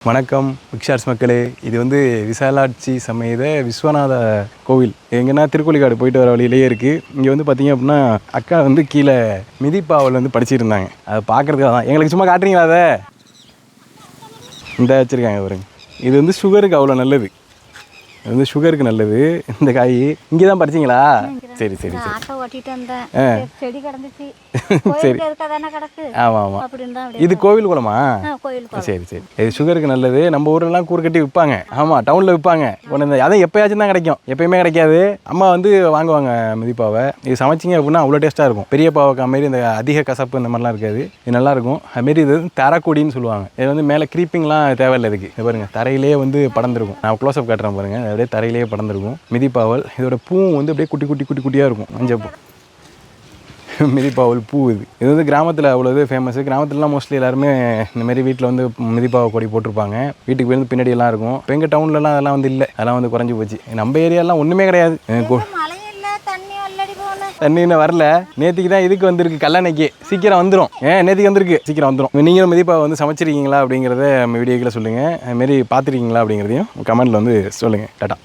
வணக்கம் பிக்ஷார்ஸ் மக்களே. இது வந்து விசாலாட்சி சமேத விஸ்வநாத கோவில். எங்கன்னா திருக்கோளிக்காடு போயிட்டு வர வழியிலேயே இருக்குது. இங்கே வந்து பார்த்தீங்க அப்படின்னா அக்கா வந்து கீழே மிதிப்பாவல் வந்து படிச்சிருந்தாங்க. அதை பார்க்குறதுக்காக தான். எங்களுக்கு சும்மா காட்டுறீங்களா அதை? இந்த வச்சுருக்காங்க பாருங்க. இது வந்து சுகருக்கு அவ்வளோ நல்லது. இது வந்து சுகருக்கு நல்லது. இந்த காய் இங்கே தான் படிச்சிங்களா? சரி சரி சரி. ஆட்டோ ஓட்டிட்டு வந்தேன். செடி கிடந்துச்சு. சரி. கிடக்கு. ஆமாம் ஆமாம். இது கோவில் குளமா? சரி சரி. இது சுகருக்கு நல்லது. நம்ம ஊர்லலாம் கூறு கட்டி விற்பாங்க. ஆமாம், டவுனில் விற்பாங்க. ஒன்று அதான் எப்போயாச்சும் தான் கிடைக்கும், எப்பயுமே கிடைக்காது. அம்மா வந்து வாங்குவாங்க மிதிப்பாவை. இது சமைச்சிங்க அப்படின்னா அவ்வளோ டேஸ்ட்டாக இருக்கும். பெரிய பாவக்கா மாரி இந்த அதிக கசப்பு இந்த மாதிரிலாம் இருக்காது. இது நல்லாயிருக்கும். அதுமாரி இது தரக்கூடின்னு சொல்லுவாங்க. இது வந்து மேலே க்ரீப்பிங்லாம் தேவையில்லை. இதுக்கு இது பாருங்கள், தரையிலே வந்து படர்ந்துருக்கும். நான் க்ளோஸ்அப் காட்டுறேன் பாருங்கள். அப்படியே தரையிலேயே படர்ந்துருக்கும் மிதிப்பாவல். இதோட பூவும் வந்து அப்படியே குட்டி குட்டி குட்டி குட்டியாக இருக்கும். மஞ்சள் பூ மிதிப்பாவல் பூ. இது வந்து கிராமத்தில் அவ்வளோ ஃபேமஸ். கிராமத்துலலாம் மோஸ்ட்லி எல்லாருமே இந்தமாரி வீட்டில் வந்து மிதிப்பாவை கொடி போட்டிருப்பாங்க. வீட்டுக்கு வந்து பின்னாடி எல்லாம் இருக்கும். இப்போ எங்கள் டவுன்லலாம் அதெல்லாம் வந்து இல்லை. அதெல்லாம் வந்து குறைஞ்சி போச்சு. நம்ம ஏரியாலாம் ஒன்றுமே கிடையாது. தண்ணி இன்னும் வரல. நேற்றுக்கு தான் இதுக்கு வந்திருக்கு, கல்லணைக்கு. சீக்கிரம் வந்துடும். நேற்றுக்கு வந்திருக்கு, சீக்கிரம் வந்துடும். நீங்களும் மிதிப்பாவை வந்து சமைச்சிருக்கீங்களா அப்படிங்கிறத நம்ம வீடியோக்கில் சொல்லுங்கள். அதுமாரி பார்த்துருக்கீங்களா அப்படிங்கிறதையும் கமெண்ட்டில் வந்து சொல்லுங்கள். டாட்டா.